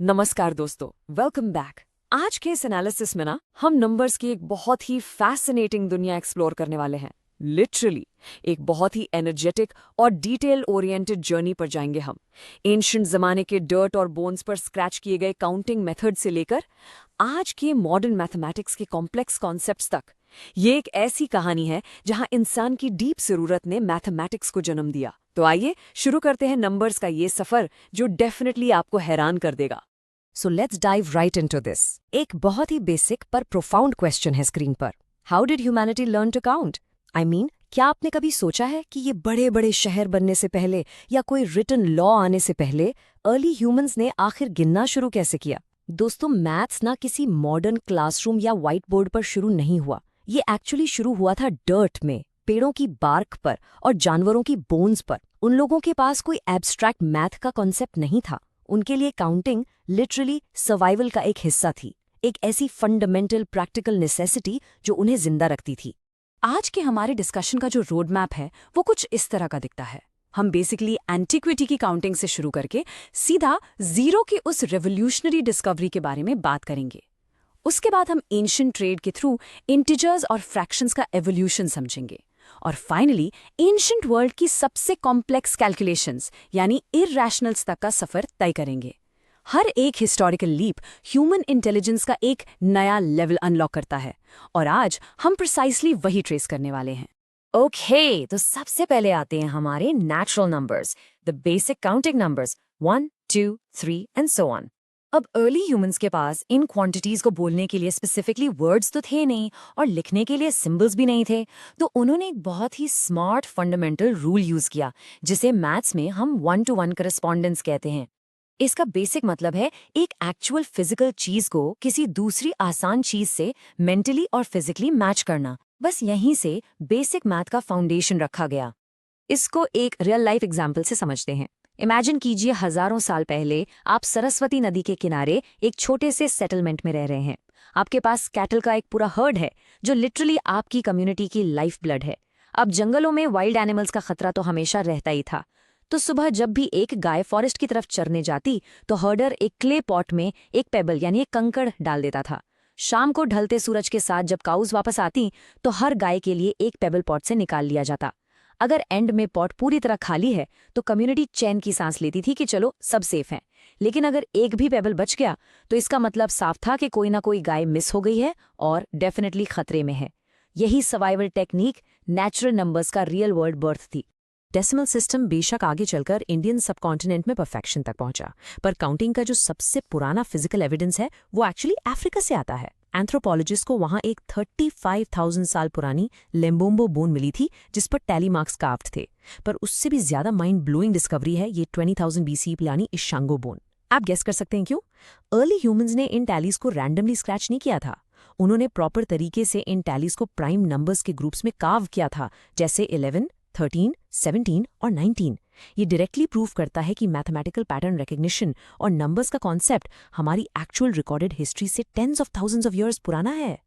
नमस्कार दोस्तों, welcome back. आज के इस एनालिसिस में ना हम नंबर्स की एक बहुत ही फैसिनेटिंग दुनिया एक्सप्लोर करने वाले हैं। लिटरली एक बहुत ही एनर्जेटिक और डिटेल ओरिएंटेड जर्नी पर जाएंगे हम। एंशिएंट जमाने के डर्ट और बोन्स पर स्क्रैच किए गए काउंटिंग मेथड से लेकर आज के मॉडर्न मैथमेटिक्स के कॉम्प्लेक्स कॉन्सेप्ट्स तक। ये एक ऐसी कहानी है जहां इंसान की डीप जरूरत ने मैथमेटिक्स को जन्म दिया। तो आइए शुरू करते हैं नंबर्स का ये सफर जो डेफिनेटली आपको हैरान कर देगा। So let's dive right into this. एक बहुत ही बेसिक पर प्रोफाउंड क्वेश्चन है स्क्रीन पर। How did humanity learn to count? I mean, क्या आपने कभी सोचा है कि ये बड़े बड़े शहर बनने से पहले या कोई रिटन लॉ आने से पहले अर्ली ह्यूमंस ने आखिर गिनना शुरू कैसे किया? दोस्तों, मैथ्स ना किसी मॉडर्न क्लासरूम या व्हाइट बोर्ड पर शुरू नहीं हुआ। ये एक्चुअली शुरू हुआ था डर्ट में, पेड़ों की बार्क पर और जानवरों की बोन्स पर। उन लोगों के पास कोई एब्स्ट्रैक्ट मैथ का कॉन्सेप्ट नहीं था। उनके लिए काउंटिंग लिटरली सर्वाइवल का एक हिस्सा थी, एक ऐसी फंडामेंटल प्रैक्टिकल नेसेसिटी जो उन्हें जिंदा रखती थी। आज के हमारे डिस्कशन का जो रोड मैप है वो कुछ इस तरह का दिखता है। हम बेसिकली एंटिक्विटी की काउंटिंग से शुरू करके सीधा जीरो की उस रेवोल्यूशनरी डिस्कवरी के बारे में बात करेंगे। उसके बाद हम एंशिएंट ट्रेड के थ्रू इंटीजर्स और फ्रैक्शंस का एवोल्यूशन समझेंगे और फाइनली एंशिएंट वर्ल्ड की सबसे कॉम्प्लेक्स कैलकुलेशंस यानी इरैशनल्स तक का सफर तय करेंगे। हर एक हिस्टोरिकल लीप ह्यूमन इंटेलिजेंस का एक नया लेवल अनलॉक करता है और आज हम प्रिसाइसली वही ट्रेस करने वाले हैं। ओके, तो सबसे पहले आते हैं हमारे natural numbers, the basic counting numbers 1, 2, 3 and so on. अब अर्ली ह्यूमंस के पास इन क्वांटिटीज को बोलने के लिए स्पेसिफिकली वर्ड्स तो थे नहीं और लिखने के लिए सिंबल्स भी नहीं थे, तो उन्होंने एक बहुत ही स्मार्ट फंडामेंटल रूल यूज किया जिसे मैथ्स में हम 1-to-1 करस्पॉन्डेंस कहते हैं। इसका बेसिक मतलब है एक एक्चुअल फिजिकल चीज को किसी दूसरी आसान चीज से मेंटली और फिजिकली मैच करना। बस यहीं से बेसिक मैथ का फाउंडेशन रखा गया। इसको एक रियल लाइफ एग्जाम्पल से समझते हैं। इमेजिन कीजिए, हजारों साल पहले आप सरस्वती नदी के किनारे एक छोटे से सेटलमेंट में रह रहे हैं। आपके पास कैटल का एक पूरा हर्ड है जो लिटरली आपकी कम्युनिटी की लाइफ ब्लड है। अब जंगलों में वाइल्ड एनिमल्स का खतरा तो हमेशा रहता ही था। तो सुबह जब भी एक गाय फॉरेस्ट की तरफ चरने जाती तो हर्डर एक क्ले पॉट में एक पेबल यानी एक कंकड़ डाल देता था। शाम को ढलते सूरज के साथ जब काउज वापस आती तो हर गाय के लिए एक पेबल पॉट से निकाल लिया जाता। अगर एंड में पॉट पूरी तरह खाली है तो कम्युनिटी चैन की सांस लेती थी कि चलो सब सेफ है। लेकिन अगर एक भी पेबल बच गया तो इसका मतलब साफ था कि कोई ना कोई गाय मिस हो गई है और डेफिनेटली खतरे में है। यही सर्वाइवल टेक्निक नेचुरल नंबर्स का रियल वर्ल्ड बर्थ थी। डेसिमल सिस्टम बेशक आगे चलकर इंडियन सबकॉन्टिनेंट में परफेक्शन तक पहुंचा, पर काउंटिंग का जो सबसे पुराना फिजिकल एविडेंस है वो एक्चुअली अफ्रीका से आता है। एंथ्रोपोलॉजिस्ट को वहां एक 35,000 साल पुरानी लेम्बोम्बो बोन मिली थी जिस पर टैली मार्क्स कार्व्ड थे। पर उससे भी ज्यादा माइंड ब्लोइंग डिस्कवरी है ये 20,000 BC यानी इशांगो बोन। आप गेस कर सकते हैं क्यों? अर्ली ह्यूमंस ने इन टैलीज को रैंडमली स्क्रैच नहीं किया था। उन्होंने प्रॉपर तरीके से इन टैलीज को प्राइम नंबर्स के ग्रुप्स में कार्व किया था, जैसे 11, 13, 17 और 19। ये डायरेक्टली प्रूव करता है कि मैथमेटिकल पैटर्न रिकग्निशन और नंबर्स का कॉन्सेप्ट हमारी एक्चुअल रिकॉर्डेड हिस्ट्री से tens of thousands of years पुराना है।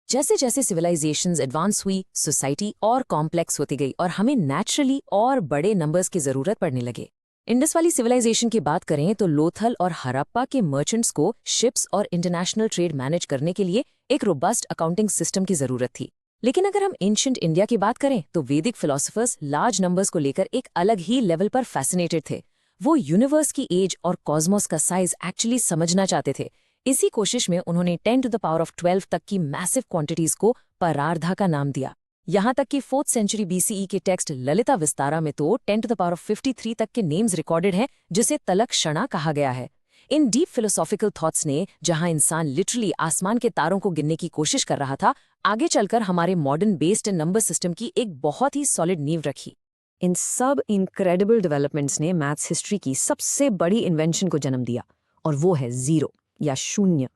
जैसे जैसे सिविलाइजेशंस एडवांस हुई, सोसाइटी और कॉम्प्लेक्स होती गई और हमें नेचुरली और बड़े नंबर्स की जरूरत पड़ने लगे। इंडस वाली सिविलाइजेशन की बात करें तो लोथल और हड़प्पा के मर्चेंट्स को शिप्स और इंटरनेशनल ट्रेड मैनेज करने के लिए एक रोबस्ट अकाउंटिंग सिस्टम की जरूरत थी। लेकिन अगर हम एंशिएंट इंडिया की बात करें तो वैदिक फिलोसोफर्स लार्ज नंबर्स को लेकर एक अलग ही लेवल पर फैसिनेटेड थे। वो यूनिवर्स की एज और कॉस्मोस का साइज एक्चुअली समझना चाहते थे। इसी कोशिश में उन्होंने 10 to the power of 12 तक की मैसिव क्वांटिटीज को परार्धा का नाम दिया। यहाँ तक कि 4th century BCE के टेक्स्ट ललिता विस्तारा में तो 10 to the power of 53 तक के नेम्स रिकॉर्डेड हैं जिसे तलक्षणा कहा गया है। इन डीप फिलोसॉफिकल थॉट्स ने, जहां इंसान लिटरली आसमान के तारों को गिनने की कोशिश कर रहा था, आगे चलकर हमारे मॉडर्न बेस्ड नंबर सिस्टम की एक बहुत ही सॉलिड नींव रखी। इन सब इनक्रेडिबल डेवलपमेंट्स ने मैथ्स हिस्ट्री की सबसे बड़ी इन्वेंशन को जन्म दिया और वो है जीरो या शून्य।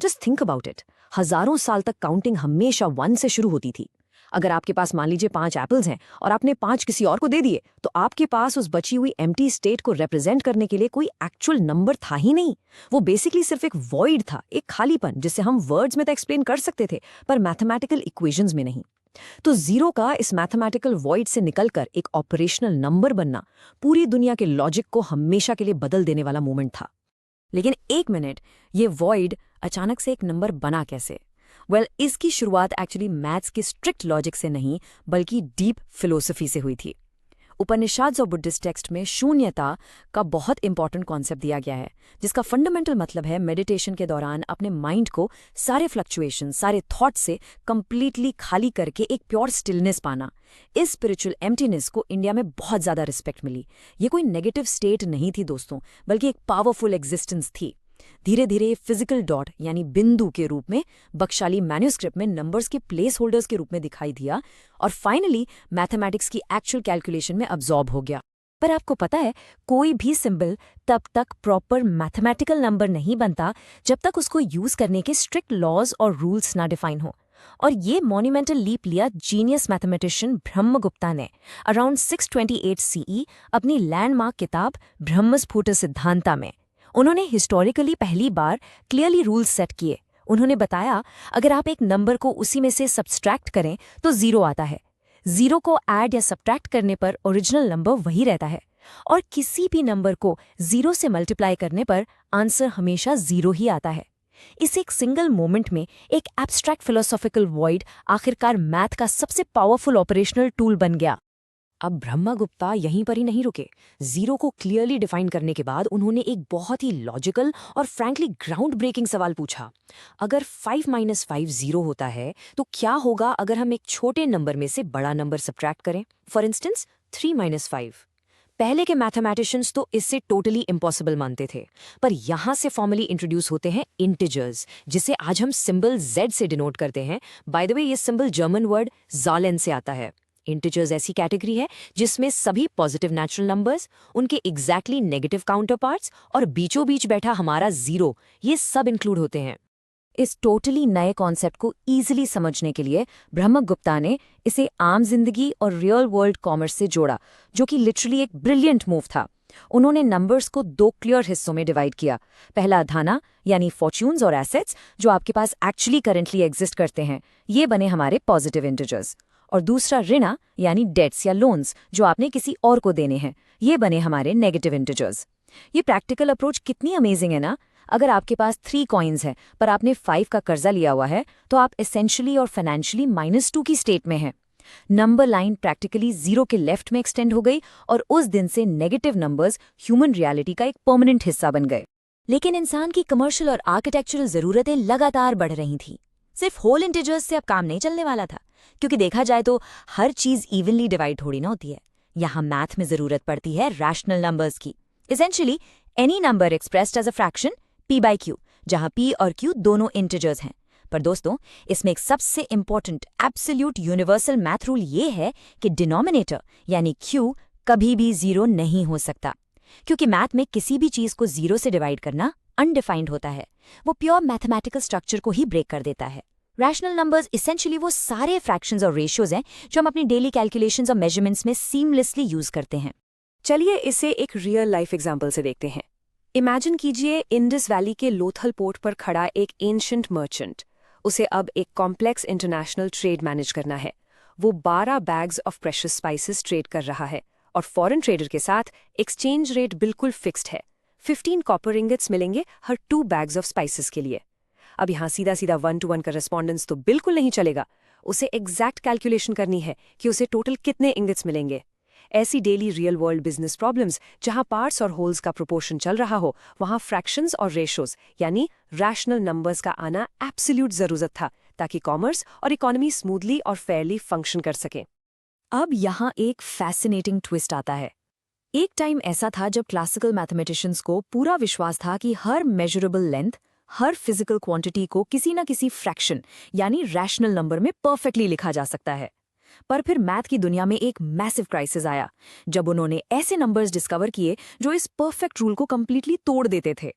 जस्ट थिंक अबाउट इट, हजारों साल तक काउंटिंग हमेशा 1 से शुरू होती थी। अगर आपके पास मान लीजिए 5 एप्पल्स हैं और आपने 5 किसी और को दे दिए तो आपके पास उस बची हुई एम्प्टी स्टेट को रिप्रेजेंट करने के लिए कोई एक्चुअल नंबर था ही नहीं। वो बेसिकली सिर्फ एक वॉइड था, एक खालीपन जिसे हम वर्ड्स में तो एक्सप्लेन कर सकते थे पर मैथमेटिकल इक्वेशंस में नहीं। तो जीरो का इस मैथमेटिकल वॉइड से निकलकर एक ऑपरेशनल नंबर बनना पूरी दुनिया के लॉजिक को हमेशा के लिए बदल देने वाला मोमेंट था। लेकिन एक मिनट, ये वॉइड अचानक से एक नंबर बना कैसे? इसकी शुरुआत एक्चुअली मैथ्स के स्ट्रिक्ट लॉजिक से नहीं बल्कि डीप फिलोसफी से हुई थी। उपनिषद और बुद्धिस्ट टेक्स्ट में शून्यता का बहुत इंपॉर्टेंट कॉन्सेप्ट दिया गया है, जिसका फंडामेंटल मतलब है मेडिटेशन के दौरान अपने माइंड को सारे फ्लक्चुएशन, सारे थॉट से कंप्लीटली खाली करके एक प्योर स्टिलनेस पाना। इस स्पिरिचुअल एम्प्टीनेस को इंडिया में बहुत ज़्यादा रिस्पेक्ट मिली। ये कोई नेगेटिव स्टेट नहीं थी दोस्तों, बल्कि एक पावरफुल एग्जिस्टेंस थी। धीरे धीरे फिजिकल डॉट यानी बिंदु के रूप में बख्शाली मैन्यूस्क्रिप्ट में नंबर्स के प्लेस होल्डर्स के रूप में दिखाई दिया और फाइनली मैथमेटिक्स की एक्चुअल कैलकुलेशन में अब्जॉर्ब हो गया। पर आपको पता है, कोई भी सिंबल तब तक प्रॉपर मैथमेटिकल नंबर नहीं बनता जब तक उसको यूज करने के स्ट्रिक्ट लॉज और रूल्स ना डिफाइन हो। और ये मॉन्यूमेंटल लीप लिया जीनियस मैथमेटिशियन ब्रह्मगुप्ता ने अराउंड 628 सीई अपनी लैंडमार्क किताब ब्रह्मस्फुट सिद्धांता में। उन्होंने हिस्टोरिकली पहली बार क्लियरली रूल्स सेट किए। उन्होंने बताया, अगर आप एक नंबर को उसी में से सब्सट्रैक्ट करें तो 0 आता है। 0 को ऐड या सब्ट्रैक्ट करने पर ओरिजिनल नंबर वही रहता है, और किसी भी नंबर को 0 से मल्टीप्लाई करने पर आंसर हमेशा 0 ही आता है। इस एक सिंगल मोमेंट में एक एब्स्ट्रैक्ट फिलोसॉफिकल वॉइड आखिरकार मैथ का सबसे पावरफुल ऑपरेशनल टूल बन गया। अब ब्रह्मगुप्ता यहीं पर ही नहीं रुके। 0 को क्लियरली डिफाइन करने के बाद उन्होंने एक बहुत ही लॉजिकल और फ्रैंकली ग्राउंड ब्रेकिंग सवाल पूछा। अगर 5 - 5 0 होता है तो क्या होगा अगर हम एक छोटे नंबर में से बड़ा नंबर सब्ट्रैक्ट करें? For instance 3 - 5। पहले के मैथमेटिशियंस तो इससे टोटली इम्पॉसिबल मानते थे, पर यहां से फॉर्मली इंट्रोड्यूस होते हैं इंटिजर्स, जिसे आज हम सिंबल Z से डिनोट करते हैं। बाय द वे, ये सिंबल जर्मन वर्ड ज़ालेन से आता है। इंटिजर्स ऐसी कैटेगरी है जिसमें सभी पॉजिटिव नेचुरल नंबर्स, उनके एग्जैक्टली नेगेटिव काउंटर पार्ट्स और बीचों बीच बैठा हमारा 0, ये सब इंक्लूड होते हैं। इस टोटली नए कॉन्सेप्ट को ईजिली समझने के लिए ब्रह्मगुप्ता ने इसे आम जिंदगी और रियल वर्ल्ड कॉमर्स से जोड़ा, जो कि लिटरली एक ब्रिलियंट मूव था। उन्होंने नंबर्स को 2 क्लियर हिस्सों में डिवाइड किया। पहला धना यानी फॉर्च्यून्स और एसेट्स, जो आपके पास एक्चुअली करेंटली एग्जिस्ट करते हैं, ये बने हमारे पॉजिटिव इंटिजर्स। और दूसरा ऋणा यानी डेट्स या लोन्स, जो आपने किसी और को देने हैं, ये बने हमारे नेगेटिव इंटिजर्स। ये प्रैक्टिकल अप्रोच कितनी अमेजिंग है ना। अगर आपके पास 3 कॉइन्स हैं पर आपने 5 का कर्जा लिया हुआ है, तो आप एसेंशियली और फाइनेंशियली -2 की स्टेट में हैं। नंबर लाइन प्रैक्टिकली 0 के लेफ्ट में एक्सटेंड हो गई और उस दिन से नेगेटिव नंबर्स ह्यूमन रियलिटी का एक परमानेंट हिस्सा बन गए। लेकिन इंसान की कमर्शियल और आर्किटेक्चरल जरूरतें लगातार बढ़ रही थीं। सिर्फ होल इंटिजर्स से अब काम नहीं चलने वाला था, क्योंकि देखा जाए तो हर चीज इवनली डिवाइड थोड़ी ना होती है। यहाँ मैथ में जरूरत पड़ती है रैशनल नंबर्स की। Essentially any number expressed as a fraction p/q, जहाँ p और q दोनों इंटिजर्स हैं। पर दोस्तों, इसमें एक सबसे important absolute universal math rule ये है कि डिनोमिनेटर यानी q कभी भी 0 नहीं हो सकता, क्योंकि मैथ में किसी भी चीज को 0 से डिवाइड करना अनडिफाइंड होता है। वो प्योर मैथमेटिकल स्ट्रक्चर को ही ब्रेक कर देता है। रैशनल नंबर्स इसेंशियली वो सारे फ्रैक्शंस और रेशियोज हैं जो हम अपनी डेली कैलकुलेशंस और मेजरमेंट्स में सीमलेसली यूज करते हैं। चलिए इसे एक रियल लाइफ एग्जाम्पल से देखते हैं। इमेजिन कीजिए इंडस वैली के लोथल पोर्ट पर खड़ा एक एंशिएंट मर्चेंट। उसे अब एक कॉम्प्लेक्स इंटरनेशनल ट्रेड मैनेज करना है। वो 12 bags of precious spices trade कर रहा है और फॉरेन ट्रेडर के साथ एक्सचेंज रेट बिल्कुल फिक्स्ड है। 15 कॉपर इंगट्स मिलेंगे हर 2 बैग्स ऑफ स्पाइसेस के लिए। अब यहाँ सीधा सीधा 1-to-1 का रेस्पॉन्डेंस तो बिल्कुल नहीं चलेगा। उसे एग्जैक्ट कैलकुलेशन करनी है कि उसे टोटल कितने इंगट्स मिलेंगे। ऐसी daily real world business problems जहां पार्ट्स और होल्स का प्रोपोर्शन चल रहा हो, वहां फ्रैक्शंस और रेशोज यानी रैशनल नंबर्स का आना एब्सोल्यूट जरूरत था, ताकि कॉमर्स और इकोनॉमी स्मूथली और फेयरली फंक्शन कर सके। अब यहाँ एक फैसिनेटिंग ट्विस्ट आता है। एक टाइम ऐसा था जब क्लासिकल मैथमेटिशियंस को पूरा विश्वास था कि हर मेजरेबल लेंथ, हर फिजिकल क्वांटिटी को किसी न किसी फ्रैक्शन यानी रैशनल नंबर में परफेक्टली लिखा जा सकता है। पर फिर मैथ की दुनिया में एक मैसिव क्राइसिस आया, जब उन्होंने ऐसे नंबर्स डिस्कवर किए जो इस परफेक्ट रूल को कंप्लीटली तोड़ देते थे।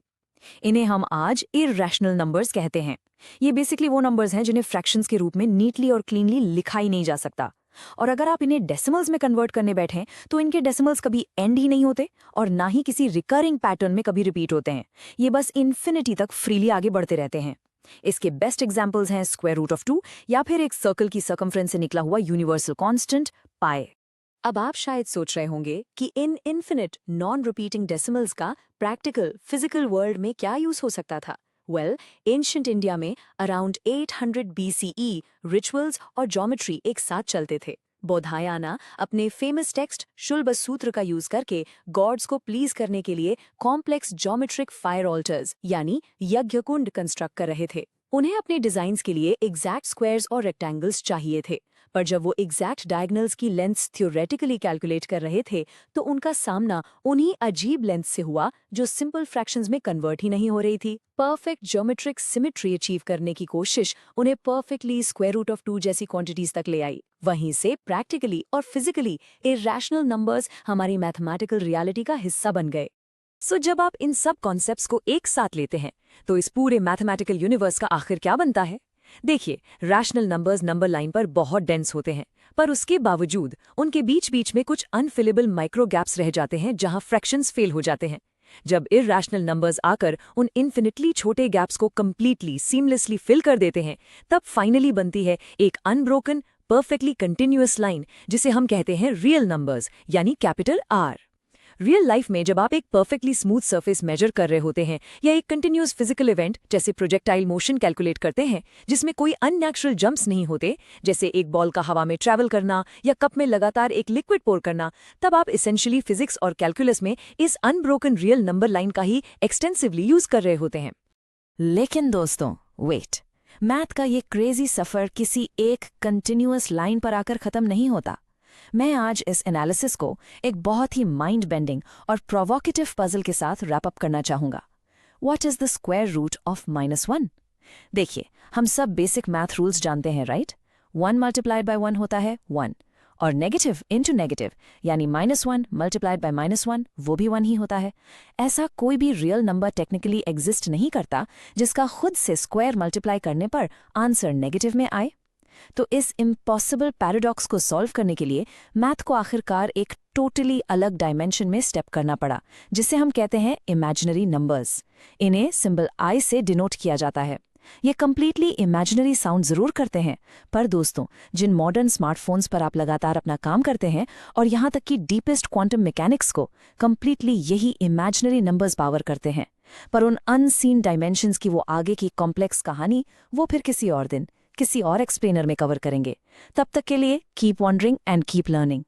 इन्हें हम आज इरैशनल नंबर्स कहते हैं। ये बेसिकली वो नंबर्स हैं जिन्हें फ्रैक्शंस के रूप में नीटली और क्लीनली लिखा ही नहीं जा सकता। और अगर आप इन्हें डेसिमल्स में कन्वर्ट करने बैठें तो इनके डेसिमल्स कभी एंड ही नहीं होते और ना ही किसी रिकरिंग पैटर्न में कभी रिपीट होते हैं। ये बस इन्फिनिटी तक फ्रीली आगे बढ़ते रहते हैं। इसके बेस्ट एग्जाम्पल्स हैं स्क्वायर रूट ऑफ 2 या फिर एक सर्कल की सर्कमफ्रेंस से निकला हुआ यूनिवर्सल कांस्टेंट पाई। अब आप शायद सोच रहे होंगे कि इन इन्फिनिट नॉन रिपीटिंग डेसिमल्स का प्रैक्टिकल फिजिकल वर्ल्ड में क्या यूज हो सकता था। वेल, एंशिएंट इंडिया में अराउंड 800 BCE रिचुअल्स और ज्योमेट्री एक साथ चलते थे। बौधायना अपने फेमस टेक्स्ट शुल्ब सूत्र का यूज करके गॉड्स को प्लीज करने के लिए कॉम्प्लेक्स ज्योमेट्रिक फायर ऑल्टर्स यानी यज्ञ कुंड कंस्ट्रक्ट कर रहे थे। उन्हें अपने डिजाइन्स के लिए एग्जैक्ट स्क्वायर्स और रेक्टेंगल्स चाहिए थे, पर जब वो एग्जैक्ट डायगोनल्स की लेंथ्स थ्योरेटिकली कैलकुलेट कर रहे थे तो उनका सामना उन्हीं अजीब लेंथ से हुआ जो सिंपल फ्रैक्शंस में कन्वर्ट ही नहीं हो रही थी। परफेक्ट ज्योमेट्रिक सिमेट्री अचीव करने की कोशिश उन्हें परफेक्टली स्क्वायर रूट ऑफ 2 जैसी क्वांटिटीज तक ले आई। वहीं से प्रैक्टिकली और फिजिकली इरैशनल नंबर्स हमारी मैथमेटिकल रियलिटी का हिस्सा बन गए। सो जब आप इन सब कॉन्सेप्ट्स को एक साथ लेते हैं तो इस पूरे मैथमेटिकल यूनिवर्स का आखिर क्या बनता है? देखिए, रैशनल नंबर्स नंबर लाइन पर बहुत डेंस होते हैं, पर उसके बावजूद उनके बीच बीच में कुछ अनफिलेबल माइक्रो गैप्स रह जाते हैं जहां फ्रैक्शंस फेल हो जाते हैं। जब इरैशनल नंबर्स आकर उन इन्फिनिटली छोटे गैप्स को कंप्लीटली सीमलेसली फिल कर देते हैं, तब फाइनली बनती है एक अनब्रोकन परफेक्टली कंटिन्यूअस लाइन जिसे हम कहते हैं रियल नंबर्स यानी कैपिटल आर। रियल लाइफ में जब आप एक परफेक्टली स्मूथ सरफेस मेजर कर रहे होते हैं या एक कंटिन्यूअस फिजिकल इवेंट जैसे प्रोजेक्टाइल मोशन कैलकुलेट करते हैं जिसमें कोई अननेचुरल जंप्स नहीं होते, जैसे एक बॉल का हवा में ट्रैवल करना या कप में लगातार एक लिक्विड पोर करना, तब आप एसेंशियली फिजिक्स और कैलकुलस में इस अनब्रोकन रियल नंबर लाइन का ही एक्सटेंसिवली यूज कर रहे होते हैं। लेकिन दोस्तों, वेट, मैथ का ये क्रेजी सफर किसी एक कंटिन्यूअस लाइन पर आकर खत्म नहीं होता। मैं आज इस एनालिसिस को एक बहुत ही माइंड बेंडिंग और प्रोवोकेटिव पजल के साथ रैप अप करना चाहूंगा। What is the square root of -1? देखिए, हम सब बेसिक मैथ रूल्स जानते हैं, राइट? 1 मल्टीप्लाइड बाय 1 होता है 1, और नेगेटिव इनटू नेगेटिव यानी -1 मल्टीप्लाइड बाय -1 वो भी 1 ही होता है। ऐसा कोई भी रियल नंबर टेक्निकली एग्जिस्ट नहीं करता जिसका खुद से स्क्वायर मल्टीप्लाई करने पर आंसर नेगेटिव में आए। तो इस इम्पॉसिबल पैराडॉक्स को सॉल्व करने के लिए मैथ को आखिरकार एक टोटली अलग डायमेंशन में स्टेप करना पड़ा, जिसे हम कहते हैं इमेजिनरी नंबर्स। इन्हें सिंबल आई से डिनोट किया जाता है। ये कंप्लीटली इमेजिनरी साउंड जरूर करते हैं, पर दोस्तों, जिन मॉडर्न स्मार्टफोन्स पर आप लगातार अपना काम करते हैं और यहाँ तक कि डीपेस्ट क्वांटम मैकेनिक्स को कंप्लीटली यही इमेजिनरी नंबर्स पावर करते हैं। पर उन अनसीन डायमेंशंस की वो आगे की कॉम्प्लेक्स कहानी वो फिर किसी और दिन किसी और एक्सप्लेनर में कवर करेंगे। तब तक के लिए keep wondering and keep learning.